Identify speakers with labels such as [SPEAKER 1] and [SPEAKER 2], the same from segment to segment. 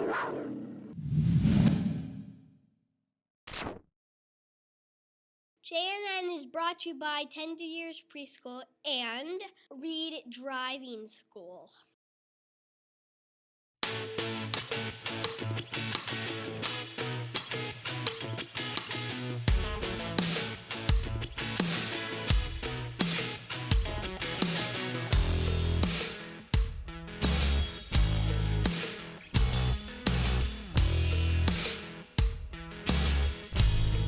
[SPEAKER 1] JNN is brought to you by Tender Years Preschool and Reed Driving School.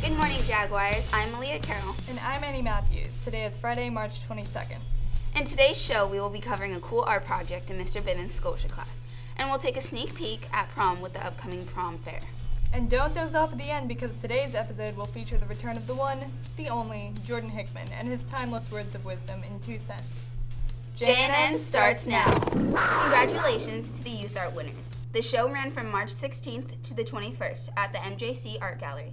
[SPEAKER 2] Good morning, Jaguars. I'm Malia Carroll.
[SPEAKER 3] And I'm Annie Matthews. Today is Friday, March 22nd.
[SPEAKER 2] In today's show, we will be covering a cool art project in Mr. Bivens' Sculpture class. And we'll take a sneak peek at prom with the upcoming prom fair.
[SPEAKER 3] And don't doze off at the end, because today's episode will feature the return of the one, the only, Jordan Hickman, and his timeless words of wisdom in 2 cents.
[SPEAKER 2] JNN starts now. Congratulations to the Youth Art winners. The show ran from March 16th to the 21st at the MJC Art Gallery.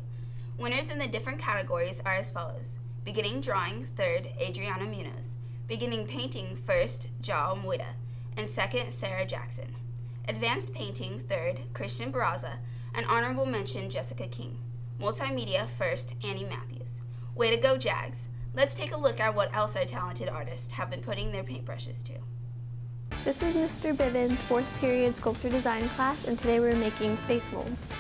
[SPEAKER 2] Winners in the different categories are as follows. Beginning drawing, 3rd, Adriana Munoz. Beginning painting, 1st, Jao Muida. And 2nd, Sarah Jackson. Advanced painting, 3rd, Christian Barraza. And honorable mention, Jessica King. Multimedia, 1st, Annie Matthews. Way to go, Jags. Let's take a look at what else our talented artists have been putting their paintbrushes to.
[SPEAKER 4] This is Mr. Bivens' 4th period sculpture design class, and today we're making face molds.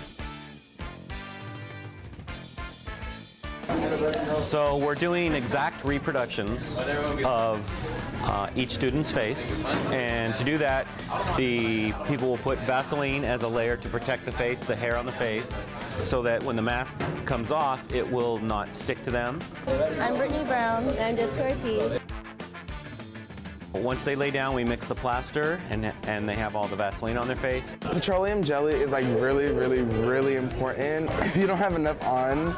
[SPEAKER 5] So we're doing exact reproductions of each student's face, and to do that, the people will put Vaseline as a layer to protect the face, the hair on the face, so that when the mask comes off, it will not stick to them.
[SPEAKER 6] I'm Brittany Brown. And I'm Jessica Ortiz.
[SPEAKER 5] Once they lay down, we mix the plaster, and they have all the Vaseline on their face.
[SPEAKER 7] Petroleum jelly is like really important. If you don't have enough on,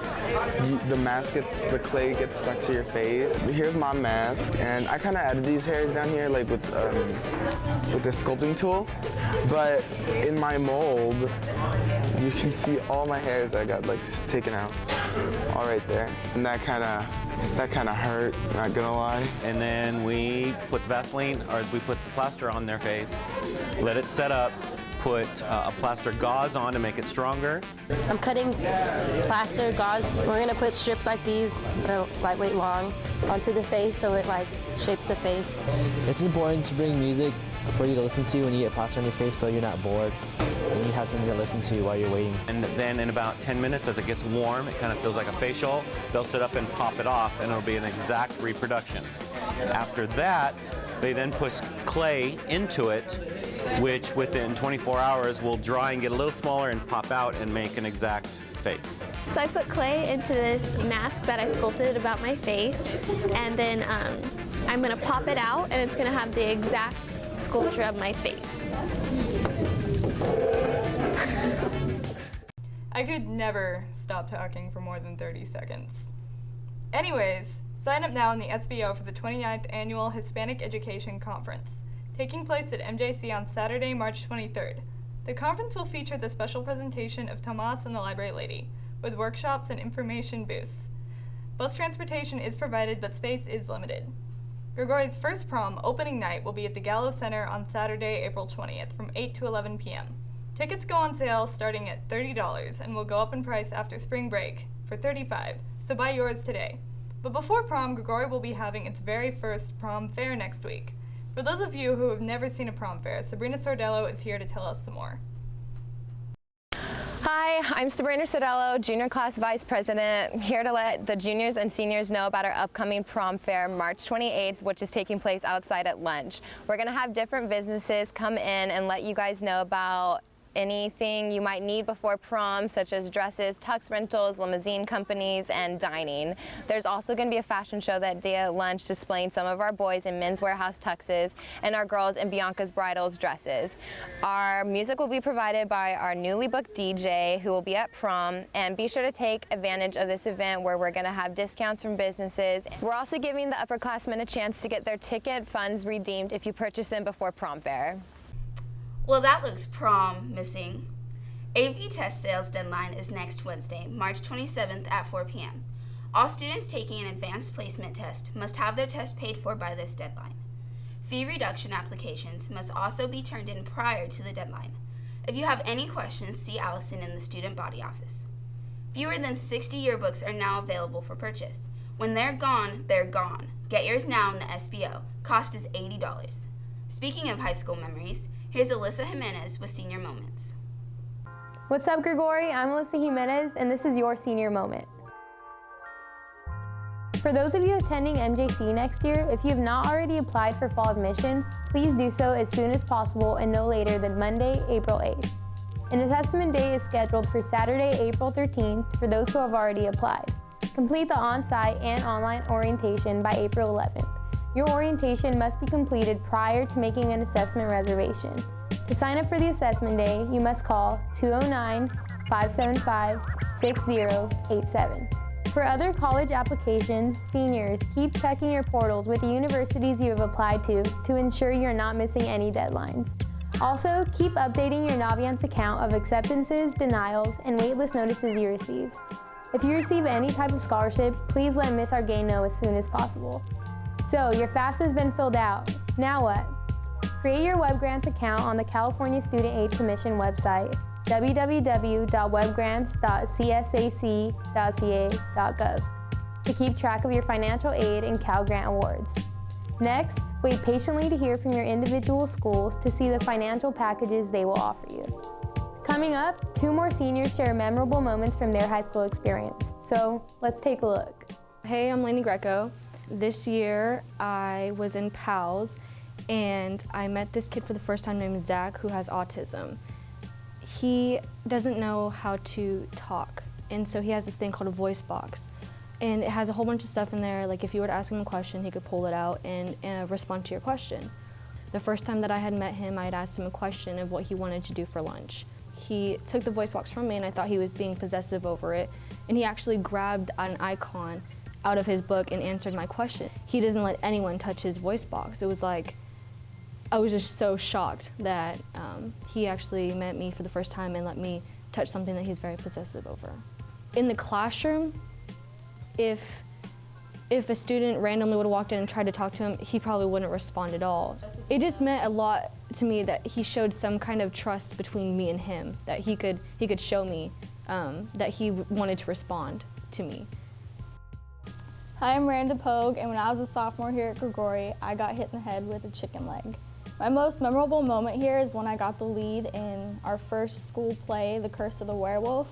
[SPEAKER 7] the clay gets stuck to your face. Here's my mask, and I kind of added these hairs down here like with this sculpting tool. But in my mold, you can see all my hairs that got like just taken out, all right there. And that kind of hurt, not gonna lie.
[SPEAKER 5] And then we put the Vaseline, or we put the plaster on their face, let it set up, put a plaster gauze on to make it stronger.
[SPEAKER 6] I'm cutting plaster gauze. We're gonna put strips like these, lightweight long, onto the face so it like shapes the face.
[SPEAKER 8] It's important to bring music for you to listen to when you get plaster on your face so you're not bored and you have something to listen to while you're waiting.
[SPEAKER 5] And then in about 10 minutes, as it gets warm, it kind of feels like a facial. They'll sit up and pop it off, and it'll be an exact reproduction. After that, they then push clay into it, which within 24 hours will dry and get a little smaller and pop out and make an exact face.
[SPEAKER 4] So I put clay into this mask that I sculpted about my face, and then I'm going to pop it out, and it's going to have the exact sculpture of my face.
[SPEAKER 3] I could never stop talking for more than 30 seconds. Anyways, sign up now in the SBO for the 29th Annual Hispanic Education Conference, taking place at MJC on Saturday, March 23rd. The conference will feature the special presentation of Tomas and the Library Lady, with workshops and information booths. Bus transportation is provided, but space is limited. Gregori's first prom opening night will be at the Gallo Center on Saturday, April 20th from 8 to 11 p.m. Tickets go on sale starting at $30 and will go up in price after spring break for $35, so buy yours today. But before prom, Gregori will be having its very first prom fair next week. For those of you who have never seen a prom fair, Sabrina Sordello is here to tell us some more.
[SPEAKER 9] Hi, I'm Sabrina Sordello, Junior Class Vice President, here to let the juniors and seniors know about our upcoming prom fair, March 28th, which is taking place outside at lunch. We're going to have different businesses come in and let you guys know about anything you might need before prom, such as dresses, tux rentals, limousine companies, and dining. There's also going to be a fashion show that day at lunch displaying some of our boys in Men's Warehouse tuxes and our girls in Bianca's Bridals dresses. Our music will be provided by our newly booked DJ who will be at prom, and be sure to take advantage of this event where we're going to have discounts from businesses. We're also giving the upperclassmen a chance to get their ticket funds redeemed if you purchase them before prom fair.
[SPEAKER 2] Well, that looks promising. AV test sales deadline is next Wednesday, March 27th at 4 p.m. All students taking an advanced placement test must have their test paid for by this deadline. Fee reduction applications must also be turned in prior to the deadline. If you have any questions, see Allison in the student body office. Fewer than 60 yearbooks are now available for purchase. When they're gone, they're gone. Get yours now in the SBO. Cost is $80. Speaking of high school memories, here's Alyssa Jimenez with Senior Moments.
[SPEAKER 4] What's up, Gregori? I'm Alyssa Jimenez, and this is your senior moment. For those of you attending MJC next year, if you have not already applied for fall admission, please do so as soon as possible and no later than Monday, April 8th. An assessment day is scheduled for Saturday, April 13th for those who have already applied. Complete the on-site and online orientation by April 11th. Your orientation must be completed prior to making an assessment reservation. To sign up for the assessment day, you must call 209-575-6087. For other college applications, seniors, keep checking your portals with the universities you have applied to ensure you're not missing any deadlines. Also, keep updating your Naviance account of acceptances, denials, and waitlist notices you receive. If you receive any type of scholarship, please let Ms. Argay know as soon as possible. So, your FAFSA has been filled out. Now what? Create your Web Grants account on the California Student Aid Commission website, www.webgrants.csac.ca.gov, to keep track of your financial aid and Cal Grant awards. Next, wait patiently to hear from your individual schools to see the financial packages they will offer you. Coming up, 2 more seniors share memorable moments from their high school experience. So, let's take a look.
[SPEAKER 10] Hey, I'm Lainey Greco. This year, I was in PALS, and I met this kid for the first time named Zach, who has autism. He doesn't know how to talk, and so he has this thing called a voice box. And it has a whole bunch of stuff in there, like if you were to ask him a question, he could pull it out and respond to your question. The first time that I had met him, I had asked him a question of what he wanted to do for lunch. He took the voice box from me, and I thought he was being possessive over it, and he actually grabbed an icon out of his book and answered my question. He doesn't let anyone touch his voice box. It was like, I was just so shocked that he actually met me for the first time and let me touch something that he's very possessive over. In the classroom, if a student randomly would have walked in and tried to talk to him, he probably wouldn't respond at all. It just meant a lot to me that he showed some kind of trust between me and him, that he could show me that he wanted to respond to me.
[SPEAKER 11] Hi, I'm Miranda Pogue, and when I was a sophomore here at Gregori, I got hit in the head with a chicken leg. My most memorable moment here is when I got the lead in our first school play, The Curse of the Werewolf.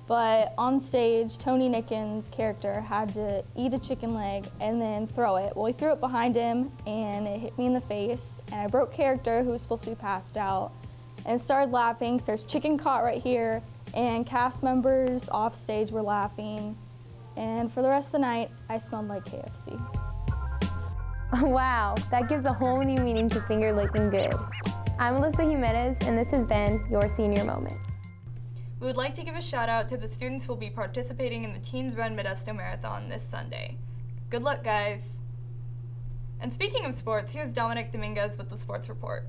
[SPEAKER 11] But on stage, Tony Nickens' character had to eat a chicken leg and then throw it. Well, he threw it behind him, and it hit me in the face, and I broke character, who was supposed to be passed out, and started laughing because there's chicken caught right here, and cast members off stage were laughing. And for the rest of the night, I smelled like KFC.
[SPEAKER 4] Wow, that gives a whole new meaning to finger licking good. I'm Alyssa Jimenez, and this has been your senior moment.
[SPEAKER 3] We would like to give a shout out to the students who will be participating in the Teens Run Modesto Marathon this Sunday. Good luck, guys. And speaking of sports, here's Dominic Dominguez with the Sports Report.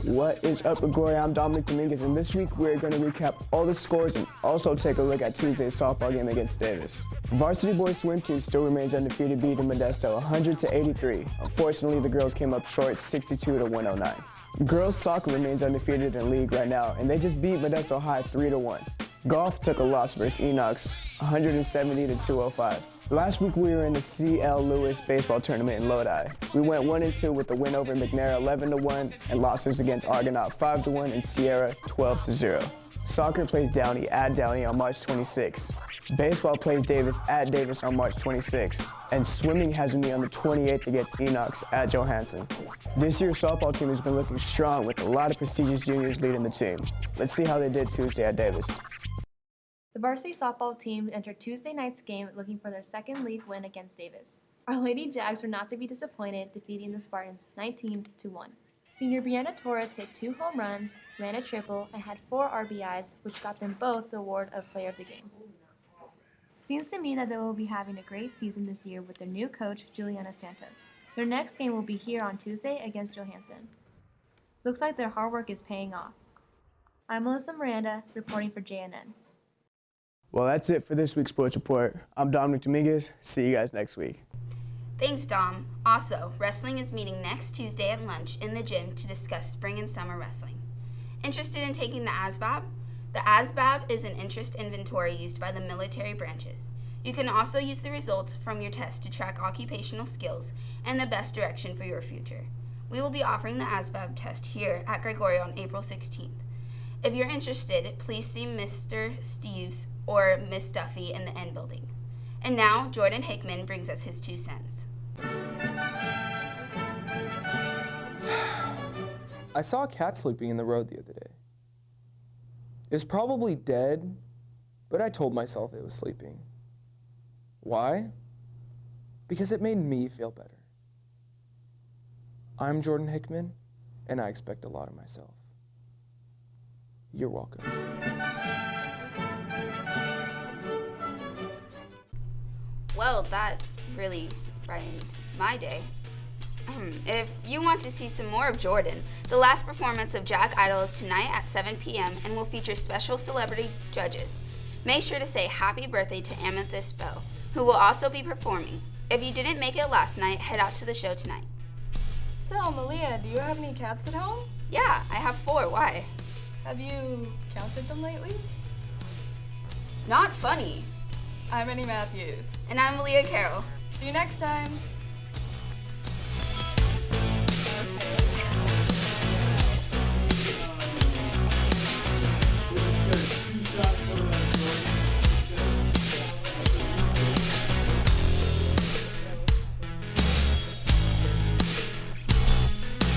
[SPEAKER 12] What is up, Gregori? I'm Dominic Dominguez, and this week we're going to recap all the scores and also take a look at Tuesday's softball game against Davis. Varsity boys swim team still remains undefeated, beating Modesto 100-83. Unfortunately, the girls came up short 62-109. Girls soccer remains undefeated in league right now, and they just beat Modesto High 3-1. Golf took a loss versus Enox 170-205. Last week we were in the C.L. Lewis baseball tournament in Lodi. We went 1-2 with the win over McNair 11-1 and losses against Argonaut 5-1 and Sierra 12-0. Soccer plays Downey at Downey on March 26th. Baseball plays Davis at Davis on March 26th. And swimming has me on the 28th against Enox at Johansson. This year's softball team has been looking strong with a lot of prestigious juniors leading the team. Let's see how they did Tuesday at Davis.
[SPEAKER 13] The varsity softball team entered Tuesday night's game looking for their second league win against Davis. Our Lady Jags were not to be disappointed, defeating the Spartans 19-1. Senior Brianna Torres hit 2 home runs, ran a triple, and had 4 RBIs, which got them both the award of Player of the Game. Seems to me that they will be having a great season this year with their new coach, Juliana Santos. Their next game will be here on Tuesday against Johansson. Looks like their hard work is paying off. I'm Melissa Miranda, reporting for JNN.
[SPEAKER 12] Well, that's it for this week's Sports Report. I'm Dominic Dominguez. See you guys next week.
[SPEAKER 2] Thanks, Dom. Also, wrestling is meeting next Tuesday at lunch in the gym to discuss spring and summer wrestling. Interested in taking the ASVAB? The ASVAB is an interest inventory used by the military branches. You can also use the results from your test to track occupational skills and the best direction for your future. We will be offering the ASVAB test here at Gregori on April 16th. If you're interested, please see Mr. Steves or Miss Duffy in the N building. And now, Jordan Hickman brings us his 2 cents.
[SPEAKER 14] I saw a cat sleeping in the road the other day. It was probably dead, but I told myself it was sleeping. Why? Because it made me feel better. I'm Jordan Hickman, and I expect a lot of myself. You're welcome.
[SPEAKER 2] Well, that really brightened my day. If you want to see some more of Jordan, the last performance of Jack Idol is tonight at 7 p.m. and will feature special celebrity judges. Make sure to say happy birthday to Amethyst Bow, who will also be performing. If you didn't make it last night, head out to the show tonight.
[SPEAKER 3] So, Malia, do you have any cats at home?
[SPEAKER 2] Yeah, I have 4. Why?
[SPEAKER 3] Have you counted them lately?
[SPEAKER 2] Not funny.
[SPEAKER 3] I'm Annie Matthews.
[SPEAKER 2] And I'm Malia Carroll.
[SPEAKER 3] See you next time.